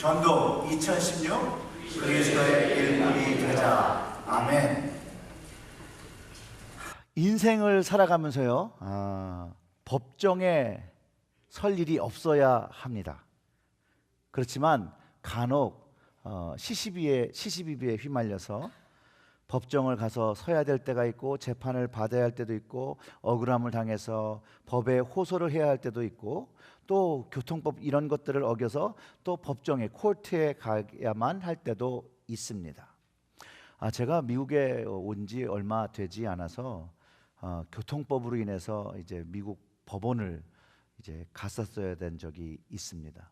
전도 2016 그리스도의 일꾼이 되자. 아멘. 인생을 살아가면서요, 법정에 설 일이 없어야 합니다. 그렇지만 간혹 시시비비에 휘말려서 법정을 가서 서야 될 때가 있고, 재판을 받아야 할 때도 있고, 억울함을 당해서 법에 호소를 해야 할 때도 있고, 또 교통법 이런 것들을 어겨서 또 법정에 코트에 가야만 할 때도 있습니다. 제가 미국에 온 지 얼마 되지 않아서 교통법으로 인해서 이제 미국 법원을 이제 갔었어야 된 적이 있습니다.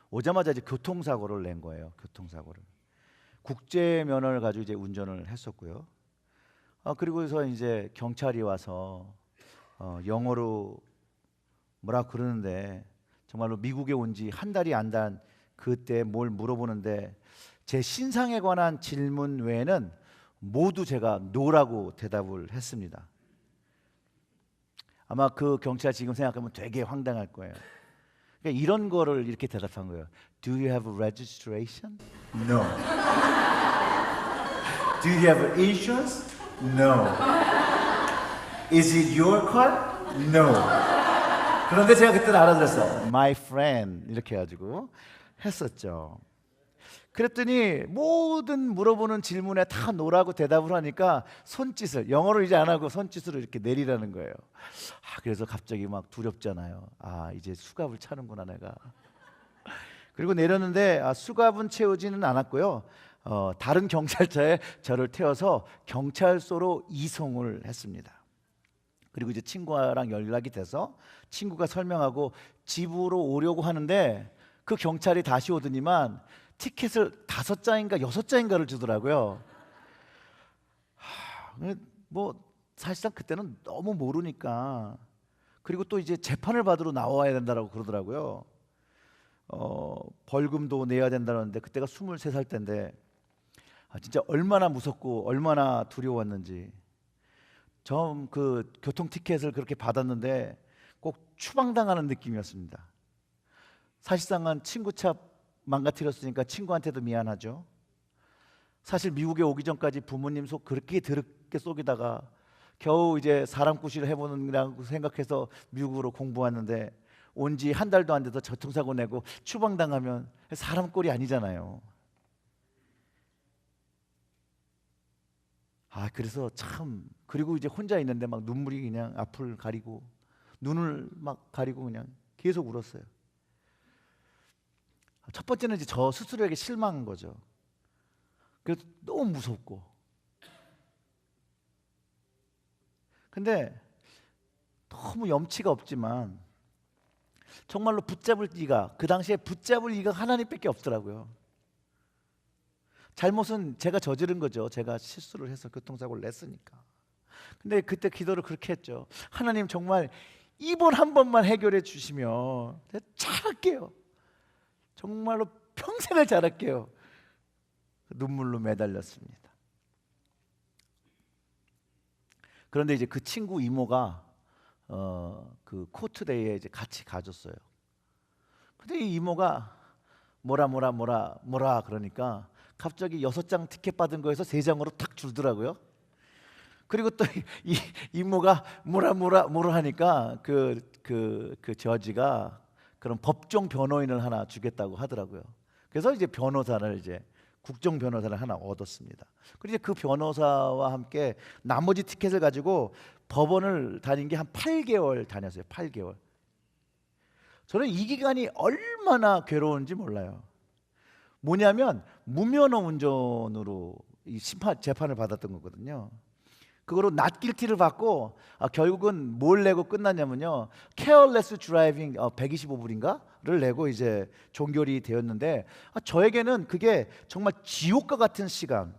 오자마자 이제 교통사고를 낸 거예요. 교통사고를. 국제 면허를 가지고 이제 운전을 했었고요. 그리고서 이제 경찰이 와서 영어로 뭐라 그러는데, 정말로 미국에 온 지 한 달이 안 단 그때 뭘 물어보는데, 제 신상에 관한 질문 외에는 모두 제가 노라고 대답을 했습니다. 아마 그 경찰 지금 생각하면 되게 황당할 거예요. 그러니까 이런 거를 이렇게 대답한 거예요. Do you have registration? No. Do you have insurance? No. Is it your car? No. 그런데 제가 그때는 알아들었어. My friend 이렇게 해가지고 했었죠. 그랬더니 모든 물어보는 질문에 다 노라고 대답을 하니까 손짓을, 영어로 이제 안 하고 손짓으로 이렇게 내리라는 거예요. 그래서 갑자기 막 두렵잖아요. 이제 수갑을 차는구나 내가. 그리고 내렸는데 수갑은 채우지는 않았고요. 다른 경찰차에 저를 태워서 경찰서로 이송을 했습니다. 그리고 이제 친구랑 연락이 돼서 친구가 설명하고 집으로 오려고 하는데, 그 경찰이 다시 오더니만 티켓을 5장인가 6장인가를 주더라고요. 뭐 사실상 그때는 너무 모르니까. 그리고 또 이제 재판을 받으러 나와야 된다고 그러더라고요. 벌금도 내야 된다는데, 그때가 23살 때인데 진짜 얼마나 무섭고 얼마나 두려웠는지. 처음 그 교통 티켓을 그렇게 받았는데 꼭 추방당하는 느낌이었습니다. 사실상은 친구 차 망가뜨렸으니까 친구한테도 미안하죠. 사실 미국에 오기 전까지 부모님 속 그렇게 더럽게 속이다가 겨우 이제 사람구실을 해보는다고 생각해서 미국으로 공부 왔는데, 온 지 한 달도 안 돼서 교통사고 내고 추방당하면 사람 꼴이 아니잖아요. 그래서 참, 그리고 이제 혼자 있는데 막 눈물이 그냥 앞을 가리고 눈을 막 가리고 그냥 계속 울었어요. 첫 번째는 이제 저 스스로에게 실망한 거죠. 그래서 너무 무섭고. 근데 너무 염치가 없지만 정말로 붙잡을 이가, 그 당시에 붙잡을 이가 하나님밖에 없더라고요. 잘못은 제가 저지른 거죠. 제가 실수를 해서 교통사고를 냈으니까. 근데 그때 기도를 그렇게 했죠. 하나님, 정말 이번 한 번만 해결해 주시면 내가 잘할게요. 정말로 평생을 잘할게요. 눈물로 매달렸습니다. 그런데 이제 그 친구 이모가 그 코트데이에 이제 같이 가줬어요. 근데 이 이모가 뭐라 그러니까 갑자기 6장 티켓 받은 거에서 3장으로 탁 줄더라고요. 그리고 또 이 이모가 뭐라 하니까 그 저지가 그런 법정 변호인을 하나 주겠다고 하더라고요. 그래서 이제 국정 변호사를 하나 얻었습니다. 그리고 이제 그 변호사와 함께 나머지 티켓을 가지고 법원을 다닌 게 한 8개월 다녔어요. 8개월. 저는 이 기간이 얼마나 괴로운지 몰라요. 뭐냐면 무면허 운전으로 이 재판을 받았던 거거든요. 그거로 낫길티를 받고 결국은 뭘 내고 끝났냐면요, careless driving 125불인가를 내고 이제 종결이 되었는데, 저에게는 그게 정말 지옥과 같은 시간.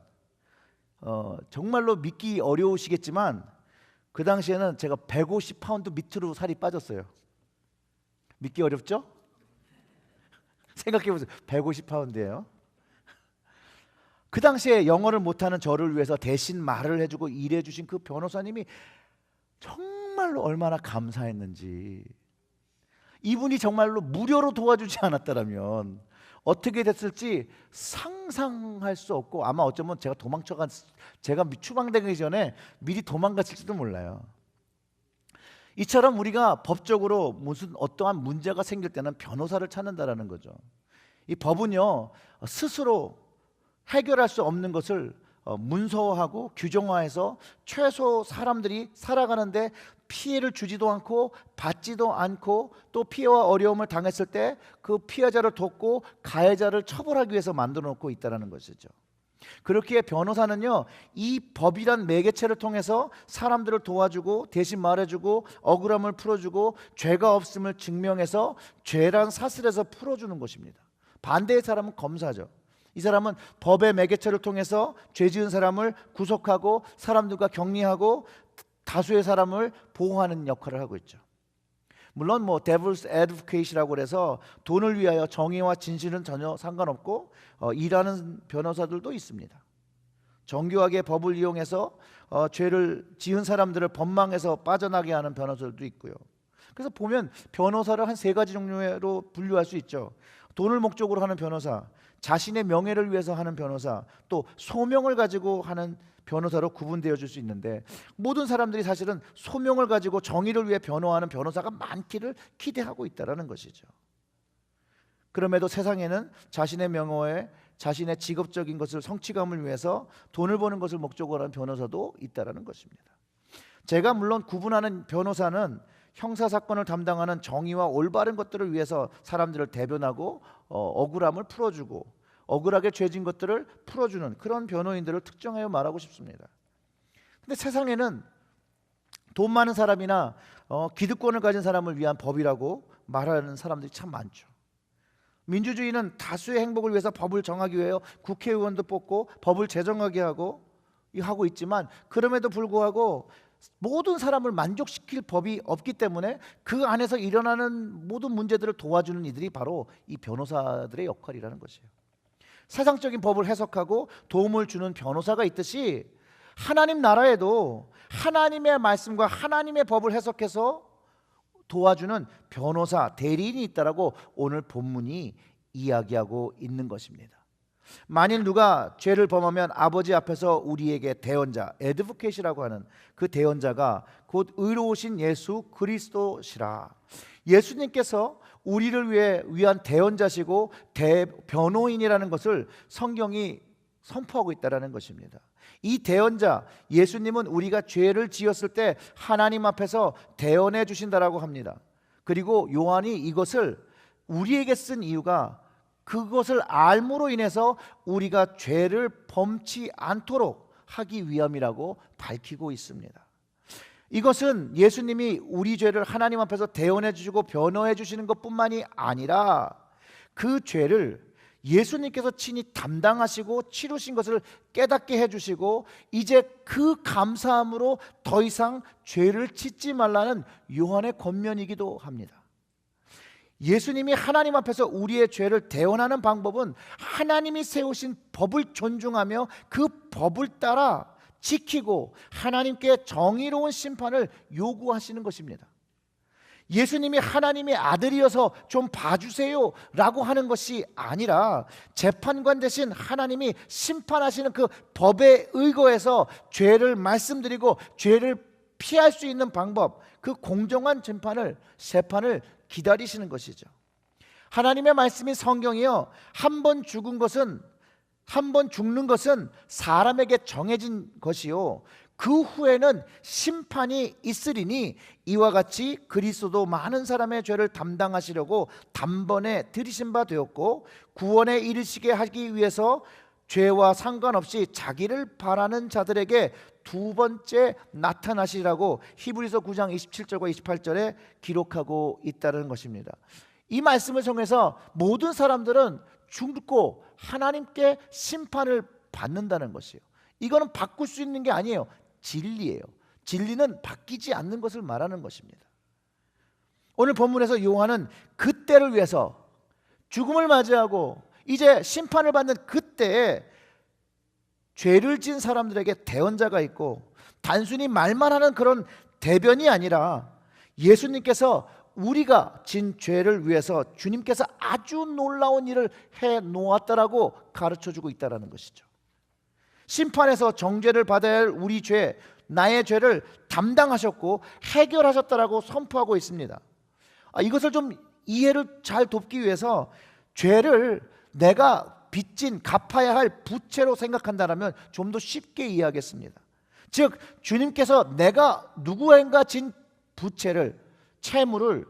정말로 믿기 어려우시겠지만 그 당시에는 제가 150파운드 밑으로 살이 빠졌어요. 믿기 어렵죠? 생각해보세요. 150파운드예요. 그 당시에 영어를 못하는 저를 위해서 대신 말을 해주고 일해주신 그 변호사님이 정말로 얼마나 감사했는지. 이분이 정말로 무료로 도와주지 않았다면 어떻게 됐을지 상상할 수 없고, 아마 어쩌면 제가 추방되기 전에 미리 도망갔을지도 몰라요. 이처럼 우리가 법적으로 무슨 어떠한 문제가 생길 때는 변호사를 찾는다라는 거죠. 이 법은요, 스스로 해결할 수 없는 것을 문서화하고 규정화해서 최소 사람들이 살아가는데 피해를 주지도 않고 받지도 않고, 또 피해와 어려움을 당했을 때 그 피해자를 돕고 가해자를 처벌하기 위해서 만들어 놓고 있다는 것이죠. 그렇기에 변호사는요, 이 법이란 매개체를 통해서 사람들을 도와주고 대신 말해주고 억울함을 풀어주고 죄가 없음을 증명해서 죄란 사슬에서 풀어주는 것입니다. 반대의 사람은 검사죠. 이 사람은 법의 매개체를 통해서 죄 지은 사람을 구속하고 사람들과 격리하고 다수의 사람을 보호하는 역할을 하고 있죠. 물론 devil's advocate라고 해서 돈을 위하여 정의와 진실은 전혀 상관없고 일하는 변호사들도 있습니다. 정교하게 법을 이용해서 죄를 지은 사람들을 법망에서 빠져나게 하는 변호사들도 있고요. 그래서 보면 변호사를 한 세 가지 종류로 분류할 수 있죠. 돈을 목적으로 하는 변호사, 자신의 명예를 위해서 하는 변호사, 또 소명을 가지고 하는 변호사로 구분되어 줄 수 있는데, 모든 사람들이 사실은 소명을 가지고 정의를 위해 변호하는 변호사가 많기를 기대하고 있다는 것이죠. 그럼에도 세상에는 자신의 명예에 자신의 직업적인 것을, 성취감을 위해서 돈을 버는 것을 목적으로 하는 변호사도 있다는 것입니다. 제가 물론 구분하는 변호사는 형사사건을 담당하는 정의와 올바른 것들을 위해서 사람들을 대변하고 억울함을 풀어주고 억울하게 죄진 것들을 풀어주는 그런 변호인들을 특정하여 말하고 싶습니다. 근데 세상에는 돈 많은 사람이나 기득권을 가진 사람을 위한 법이라고 말하는 사람들이 참 많죠. 민주주의는 다수의 행복을 위해서 법을 정하기 위해 국회의원도 뽑고 법을 제정하게 하고 있지만, 그럼에도 불구하고 모든 사람을 만족시킬 법이 없기 때문에 그 안에서 일어나는 모든 문제들을 도와주는 이들이 바로 이 변호사들의 역할이라는 것이에요. 세상적인 법을 해석하고 도움을 주는 변호사가 있듯이 하나님 나라에도 하나님의 말씀과 하나님의 법을 해석해서 도와주는 변호사, 대리인이 있다라고 오늘 본문이 이야기하고 있는 것입니다. 만일 누가 죄를 범하면 아버지 앞에서 우리에게 대언자, 애드보케이시라고 하는 그 대언자가 곧 의로우신 예수 그리스도시라. 예수님께서 우리를 위한 대언자시고 변호인이라는 것을 성경이 선포하고 있다는 것입니다. 이 대언자 예수님은 우리가 죄를 지었을 때 하나님 앞에서 대언해 주신다라고 합니다. 그리고 요한이 이것을 우리에게 쓴 이유가 그것을 알므로 인해서 우리가 죄를 범치 않도록 하기 위함이라고 밝히고 있습니다. 이것은 예수님이 우리 죄를 하나님 앞에서 대언해 주시고 변호해 주시는 것뿐만이 아니라 그 죄를 예수님께서 친히 담당하시고 치루신 것을 깨닫게 해주시고 이제 그 감사함으로 더 이상 죄를 짓지 말라는 요한의 권면이기도 합니다. 예수님이 하나님 앞에서 우리의 죄를 대언하는 방법은 하나님이 세우신 법을 존중하며 그 법을 따라 지키고 하나님께 정의로운 심판을 요구하시는 것입니다. 예수님이 하나님의 아들이어서 좀 봐주세요 라고 하는 것이 아니라 재판관 대신 하나님이 심판하시는 그 법에 의거해서 죄를 말씀드리고 죄를 피할 수 있는 방법, 그 공정한 재판을 기다리시는 것이죠. 하나님의 말씀인 성경이요, 한 번 죽는 것은 사람에게 정해진 것이요 그 후에는 심판이 있으리니 이와 같이 그리스도도 많은 사람의 죄를 담당하시려고 단번에 들이신 바 되었고 구원에 이르시게 하기 위해서 죄와 상관없이 자기를 바라는 자들에게 두 번째 나타나시라고 히브리서 9장 27절과 28절에 기록하고 있다는 것입니다. 이 말씀을 통해서 모든 사람들은 죽고 하나님께 심판을 받는다는 것이에요. 이거는 바꿀 수 있는 게 아니에요. 진리예요. 진리는 바뀌지 않는 것을 말하는 것입니다. 오늘 본문에서 요한은 그때를 위해서 죽음을 맞이하고 이제 심판을 받는 그때에 죄를 지은 사람들에게 대언자가 있고 단순히 말만 하는 그런 대변이 아니라 예수님께서 우리가 진 죄를 위해서 주님께서 아주 놀라운 일을 해 놓았다라고 가르쳐주고 있다는 것이죠. 심판에서 정죄를 받아야 할 우리 죄, 나의 죄를 담당하셨고 해결하셨다라고 선포하고 있습니다. 이것을 좀 이해를 잘 돕기 위해서 죄를 내가 빚진 갚아야 할 부채로 생각한다면 좀 더 쉽게 이해하겠습니다. 즉 주님께서 내가 누구인가 진 부채를, 채무를,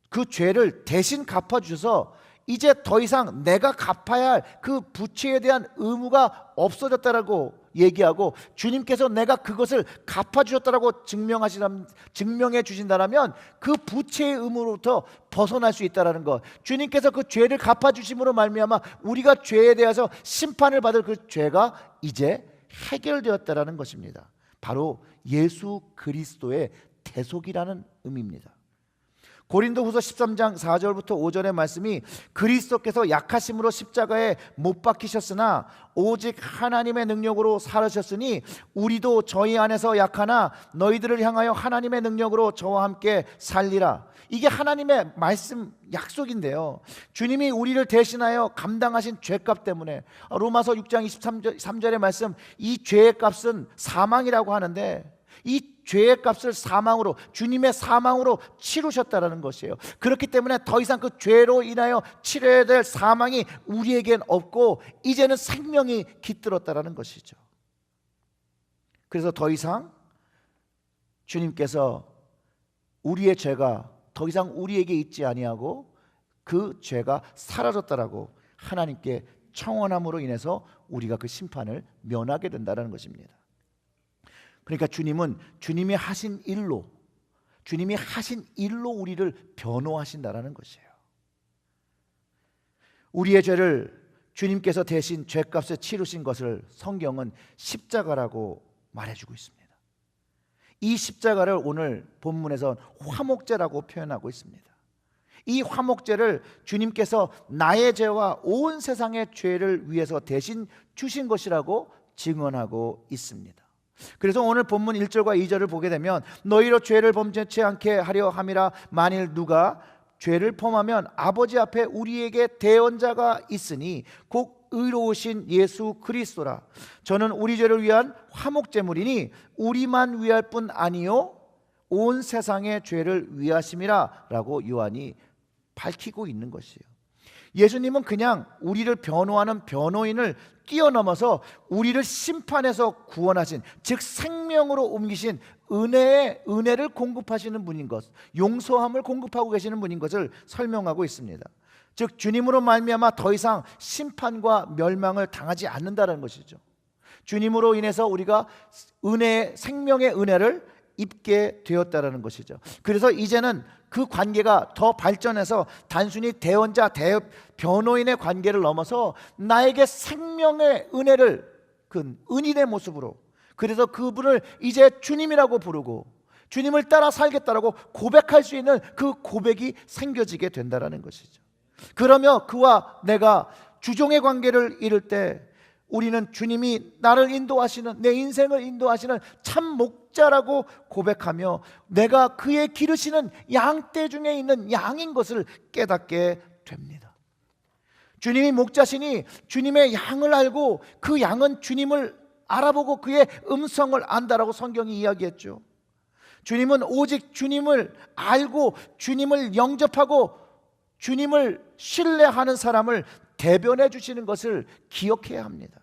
그 죄를 대신 갚아주셔서 이제 더 이상 내가 갚아야 할 그 부채에 대한 의무가 없어졌다라고 얘기하고, 주님께서 내가 그것을 갚아주셨다라고 증명해 주신다면 그 부채의 의무로부터 벗어날 수 있다는 것, 주님께서 그 죄를 갚아주심으로 말미암아 우리가 죄에 대해서 심판을 받을 그 죄가 이제 해결되었다라는 것입니다. 바로 예수 그리스도의 대속이라는 의미입니다. 고린도후서 13장 4절부터 5절의 말씀이 그리스도께서 약하심으로 십자가에 못 박히셨으나 오직 하나님의 능력으로 살으셨으니 우리도 저희 안에서 약하나 너희들을 향하여 하나님의 능력으로 저와 함께 살리라. 이게 하나님의 말씀 약속인데요, 주님이 우리를 대신하여 감당하신 죄값 때문에 로마서 6장 23절의 말씀, 이 죄의 값은 사망이라고 하는데 이 죄의 값을 사망으로, 주님의 사망으로 치르셨다는 것이에요. 그렇기 때문에 더 이상 그 죄로 인하여 치러야 될 사망이 우리에겐 없고 이제는 생명이 깃들었다는 것이죠. 그래서 더 이상 주님께서 우리의 죄가 더 이상 우리에게 있지 아니하고 그 죄가 사라졌다라고 하나님께 청원함으로 인해서 우리가 그 심판을 면하게 된다는 것입니다. 그러니까 주님은 주님이 하신 일로 우리를 변호하신다라는 것이에요. 우리의 죄를 주님께서 대신 죄값을 치르신 것을 성경은 십자가라고 말해주고 있습니다. 이 십자가를 오늘 본문에서 화목제라고 표현하고 있습니다. 이 화목제를 주님께서 나의 죄와 온 세상의 죄를 위해서 대신 주신 것이라고 증언하고 있습니다. 그래서 오늘 본문 1절과 2절을 보게 되면 너희로 죄를 범죄치 않게 하려 함이라. 만일 누가 죄를 범하면 아버지 앞에 우리에게 대언자가 있으니 곧 의로우신 예수 그리스도라. 저는 우리 죄를 위한 화목제물이니 우리만 위할 뿐 아니요 온 세상의 죄를 위하심이라 라고 요한이 밝히고 있는 것이에요. 예수님은 그냥 우리를 변호하는 변호인을 뛰어넘어서 우리를 심판에서 구원하신, 즉 생명으로 옮기신 은혜를 공급하시는 분인 것, 용서함을 공급하고 계시는 분인 것을 설명하고 있습니다. 즉 주님으로 말미암아 더 이상 심판과 멸망을 당하지 않는다는 것이죠. 주님으로 인해서 우리가 생명의 은혜를 입게 되었다는 것이죠. 그래서 이제는 그 관계가 더 발전해서 단순히 대언자, 변호인의 관계를 넘어서 나에게 생명의 은혜를, 그 은인의 모습으로, 그래서 그분을 이제 주님이라고 부르고 주님을 따라 살겠다라고 고백할 수 있는 그 고백이 생겨지게 된다는 것이죠. 그러며 그와 내가 주종의 관계를 이룰 때 우리는 주님이 나를 인도하시는, 내 인생을 인도하시는 참 목자라고 고백하며 내가 그의 기르시는 양떼 중에 있는 양인 것을 깨닫게 됩니다. 주님이 목자시니 주님의 양을 알고 그 양은 주님을 알아보고 그의 음성을 안다라고 성경이 이야기했죠. 주님은 오직 주님을 알고 주님을 영접하고 주님을 신뢰하는 사람을 대변해 주시는 것을 기억해야 합니다.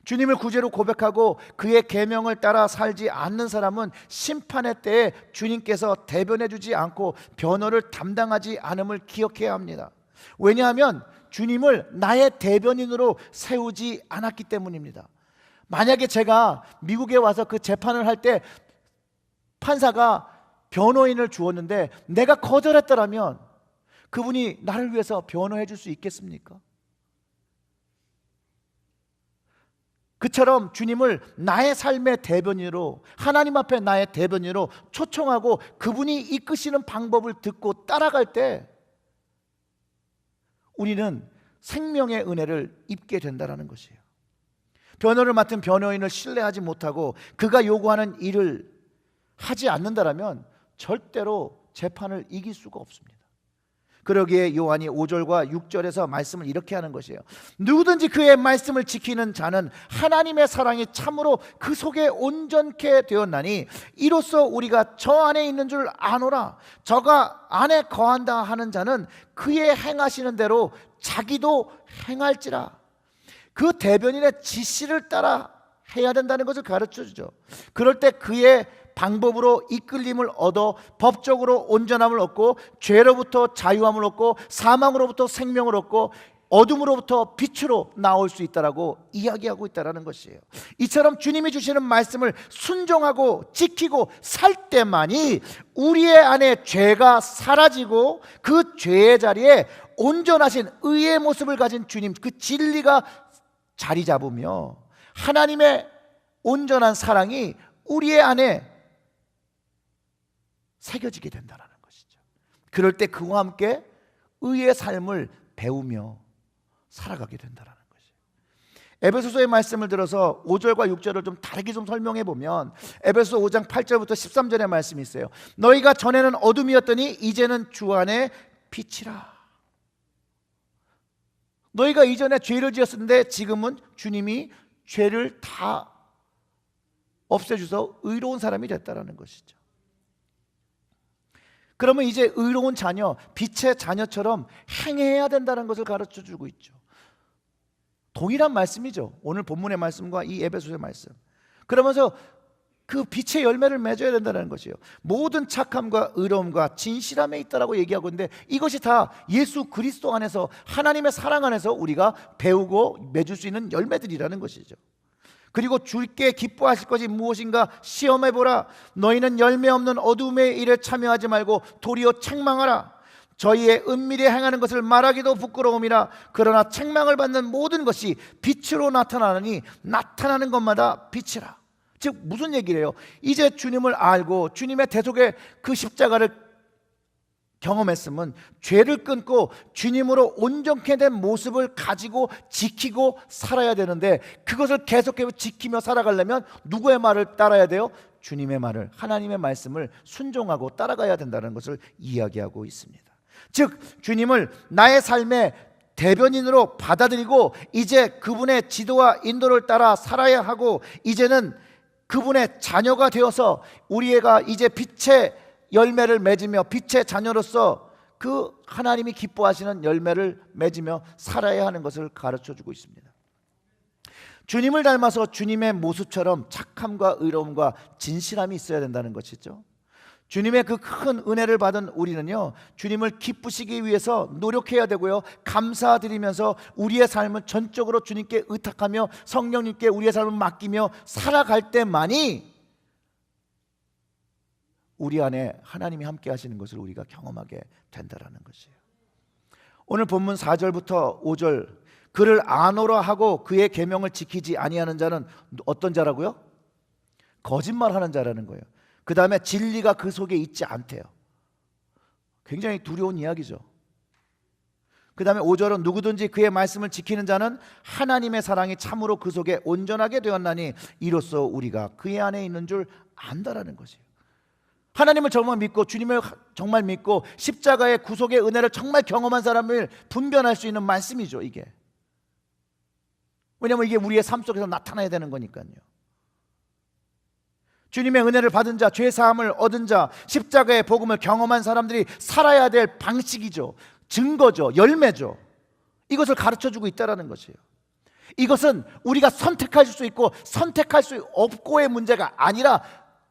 주님을 구주로 고백하고 그의 계명을 따라 살지 않는 사람은 심판의 때에 주님께서 대변해 주지 않고 변호를 담당하지 않음을 기억해야 합니다. 왜냐하면 주님을 나의 대변인으로 세우지 않았기 때문입니다. 만약에 제가 미국에 와서 그 재판을 할 때 판사가 변호인을 주었는데 내가 거절했더라면 그분이 나를 위해서 변호해 줄 수 있겠습니까? 그처럼 주님을 나의 삶의 대변인으로, 하나님 앞에 나의 대변인으로 초청하고 그분이 이끄시는 방법을 듣고 따라갈 때 우리는 생명의 은혜를 입게 된다는 것이에요. 변호를 맡은 변호인을 신뢰하지 못하고 그가 요구하는 일을 하지 않는다면 절대로 재판을 이길 수가 없습니다. 그러기에 요한이 5절과 6절에서 말씀을 이렇게 하는 것이에요. 누구든지 그의 말씀을 지키는 자는 하나님의 사랑이 참으로 그 속에 온전케 되었나니 이로써 우리가 저 안에 있는 줄 아노라. 저가 안에 거한다 하는 자는 그의 행하시는 대로 자기도 행할지라. 그 대변인의 지시를 따라 해야 된다는 것을 가르쳐 주죠. 그럴 때 그의 방법으로 이끌림을 얻어 법적으로 온전함을 얻고 죄로부터 자유함을 얻고 사망으로부터 생명을 얻고 어둠으로부터 빛으로 나올 수 있다라고 이야기하고 있다라는 것이에요. 이처럼 주님이 주시는 말씀을 순종하고 지키고 살 때만이 우리의 안에 죄가 사라지고 그 죄의 자리에 온전하신 의의 모습을 가진 주님, 그 진리가 자리 잡으며 하나님의 온전한 사랑이 우리의 안에 새겨지게 된다는 것이죠. 그럴 때 그와 함께 의의 삶을 배우며 살아가게 된다는 것이에요. 에베소서의 말씀을 들어서 5절과 6절을 좀 다르게 좀 설명해 보면 에베소 5장 8절부터 13절의 말씀이 있어요. 너희가 전에는 어둠이었더니 이제는 주 안에 빛이라. 너희가 이전에 죄를 지었는데 지금은 주님이 죄를 다 없애주셔서 의로운 사람이 됐다는 것이죠. 그러면 이제 의로운 자녀, 빛의 자녀처럼 행해야 된다는 것을 가르쳐주고 있죠. 동일한 말씀이죠. 오늘 본문의 말씀과 이 에베소서의 말씀. 그러면서 그 빛의 열매를 맺어야 된다는 것이에요. 모든 착함과 의로움과 진실함에 있다라고 얘기하고 있는데 이것이 다 예수 그리스도 안에서 하나님의 사랑 안에서 우리가 배우고 맺을 수 있는 열매들이라는 것이죠. 그리고 주께 기뻐하실 것이 무엇인가 시험해보라. 너희는 열매 없는 어둠의 일에 참여하지 말고 도리어 책망하라. 저희의 은밀히 행하는 것을 말하기도 부끄러움이라. 그러나 책망을 받는 모든 것이 빛으로 나타나느니 나타나는 것마다 빛이라. 즉 무슨 얘기를 해요? 이제 주님을 알고 주님의 대속의 그 십자가를 경험했으면 죄를 끊고 주님으로 온전케 된 모습을 가지고 지키고 살아야 되는데 그것을 계속해서 지키며 살아가려면 누구의 말을 따라야 돼요? 주님의 말을, 하나님의 말씀을 순종하고 따라가야 된다는 것을 이야기하고 있습니다. 즉 주님을 나의 삶의 대변인으로 받아들이고 이제 그분의 지도와 인도를 따라 살아야 하고 이제는 그분의 자녀가 되어서 우리가 이제 빛의 열매를 맺으며 빛의 자녀로서 그 하나님이 기뻐하시는 열매를 맺으며 살아야 하는 것을 가르쳐주고 있습니다. 주님을 닮아서 주님의 모습처럼 착함과 의로움과 진실함이 있어야 된다는 것이죠. 주님의 그 큰 은혜를 받은 우리는요, 주님을 기쁘시기 위해서 노력해야 되고요, 감사드리면서 우리의 삶을 전적으로 주님께 의탁하며 성령님께 우리의 삶을 맡기며 살아갈 때만이 우리 안에 하나님이 함께 하시는 것을 우리가 경험하게 된다는 것이에요. 오늘 본문 4절부터 5절, 그를 아노라 하고 그의 계명을 지키지 아니하는 자는 어떤 자라고요? 거짓말하는 자라는 거예요. 그 다음에 진리가 그 속에 있지 않대요. 굉장히 두려운 이야기죠. 그 다음에 5절은 누구든지 그의 말씀을 지키는 자는 하나님의 사랑이 참으로 그 속에 온전하게 되었나니 이로써 우리가 그의 안에 있는 줄 안다라는 것이에요. 하나님을 정말 믿고 주님을 정말 믿고 십자가의 구속의 은혜를 정말 경험한 사람을 분별할 수 있는 말씀이죠, 이게. 왜냐하면 이게 우리의 삶 속에서 나타나야 되는 거니까요. 주님의 은혜를 받은 자, 죄사함을 얻은 자, 십자가의 복음을 경험한 사람들이 살아야 될 방식이죠. 증거죠. 열매죠. 이것을 가르쳐주고 있다는 것이에요. 이것은 우리가 선택할 수 있고 선택할 수 없고의 문제가 아니라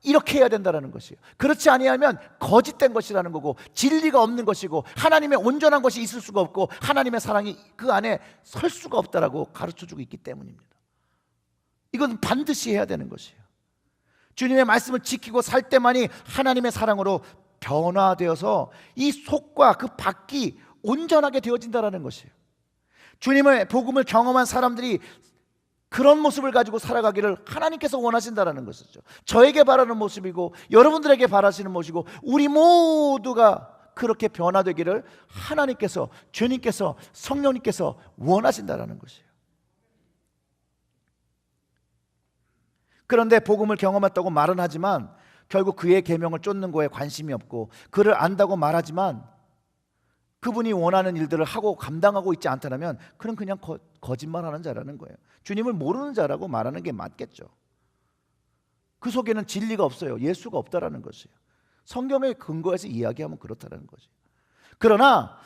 이렇게 해야 된다는 것이에요. 그렇지 아니하면 거짓된 것이라는 거고 진리가 없는 것이고 하나님의 온전한 것이 있을 수가 없고 하나님의 사랑이 그 안에 설 수가 없다라고 가르쳐주고 있기 때문입니다. 이건 반드시 해야 되는 것이에요. 주님의 말씀을 지키고 살 때만이 하나님의 사랑으로 변화되어서 이 속과 그 밖이 온전하게 되어진다는 것이에요. 주님의 복음을 경험한 사람들이 그런 모습을 가지고 살아가기를 하나님께서 원하신다는 것이죠. 저에게 바라는 모습이고 여러분들에게 바라시는 모습이고 우리 모두가 그렇게 변화되기를 하나님께서, 주님께서, 성령님께서 원하신다는 것이에요. 그런데 복음을 경험했다고 말은 하지만 결국 그의 계명을 쫓는 거에 관심이 없고 그를 안다고 말하지만 그분이 원하는 일들을 하고 감당하고 있지 않다면 그는 그냥 거짓말하는 자라는 거예요. 주님을 모르는 자라고 말하는 게 맞겠죠. 그 속에는 진리가 없어요. 예수가 없다라는 것이에요. 성경에 근거해서 이야기하면 그렇다는 거죠. 그러나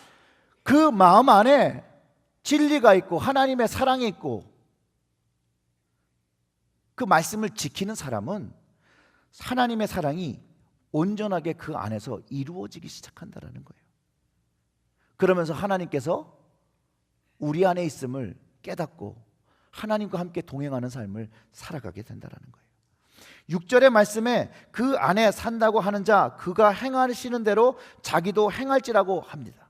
그 마음 안에 진리가 있고 하나님의 사랑이 있고 그 말씀을 지키는 사람은 하나님의 사랑이 온전하게 그 안에서 이루어지기 시작한다는 거예요. 그러면서 하나님께서 우리 안에 있음을 깨닫고 하나님과 함께 동행하는 삶을 살아가게 된다는 거예요. 6절의 말씀에 그 안에 산다고 하는 자 그가 행하시는 대로 자기도 행할지라고 합니다.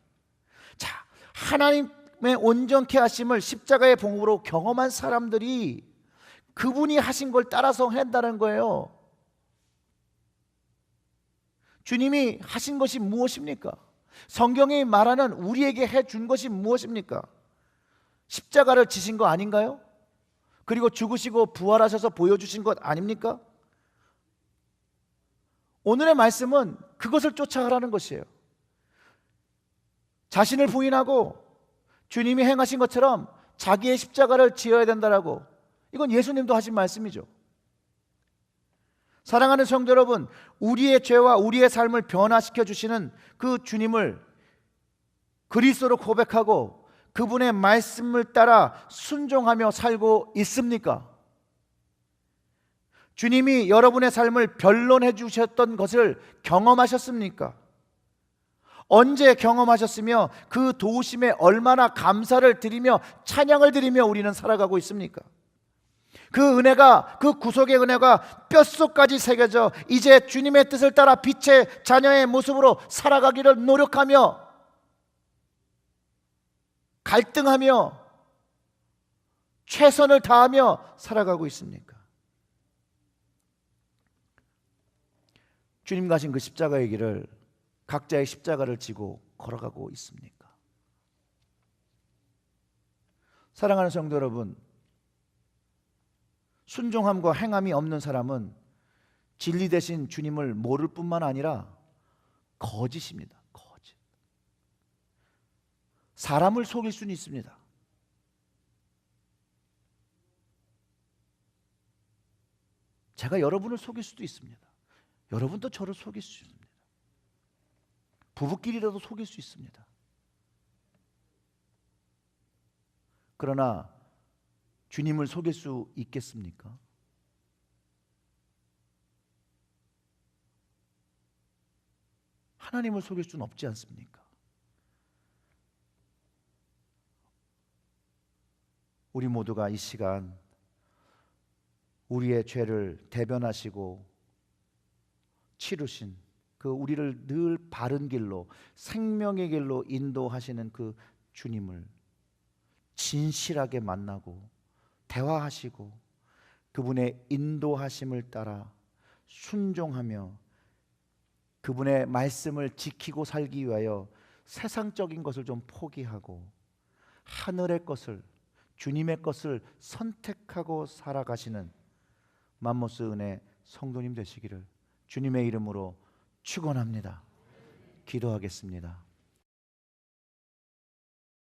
자, 하나님의 온전케 하심을 십자가의 봉으로 경험한 사람들이 그분이 하신 걸 따라서 한다는 거예요. 주님이 하신 것이 무엇입니까? 성경이 말하는 우리에게 해준 것이 무엇입니까? 십자가를 지신 거 아닌가요? 그리고 죽으시고 부활하셔서 보여주신 것 아닙니까? 오늘의 말씀은 그것을 쫓아가라는 것이에요. 자신을 부인하고 주님이 행하신 것처럼 자기의 십자가를 지어야 된다라고, 이건 예수님도 하신 말씀이죠. 사랑하는 성도 여러분, 우리의 죄와 우리의 삶을 변화시켜 주시는 그 주님을 그리스도로 고백하고 그분의 말씀을 따라 순종하며 살고 있습니까? 주님이 여러분의 삶을 변론해 주셨던 것을 경험하셨습니까? 언제 경험하셨으며 그 도우심에 얼마나 감사를 드리며 찬양을 드리며 우리는 살아가고 있습니까? 그 은혜가, 그 구속의 은혜가 뼛속까지 새겨져 이제 주님의 뜻을 따라 빛의 자녀의 모습으로 살아가기를 노력하며 갈등하며 최선을 다하며 살아가고 있습니까? 주님 가신 그 십자가의 길을 각자의 십자가를 지고 걸어가고 있습니까? 사랑하는 성도 여러분, 순종함과 행함이 없는 사람은 진리 대신 주님을 모를 뿐만 아니라 거짓입니다. 거짓. 사람을 속일 수는 있습니다. 제가 여러분을 속일 수도 있습니다. 여러분도 저를 속일 수 있습니다. 부부끼리라도 속일 수 있습니다. 그러나 주님을 속일 수 있겠습니까? 하나님을 속일 수는 없지 않습니까? 우리 모두가 이 시간 우리의 죄를 대변하시고 치르신 그 우리를 늘 바른 길로, 생명의 길로 인도하시는 그 주님을 진실하게 만나고 대화하시고 그분의 인도하심을 따라 순종하며 그분의 말씀을 지키고 살기 위하여 세상적인 것을 좀 포기하고 하늘의 것을, 주님의 것을 선택하고 살아가시는 맘모스 은혜 성도님 되시기를 주님의 이름으로 축원합니다. 기도하겠습니다.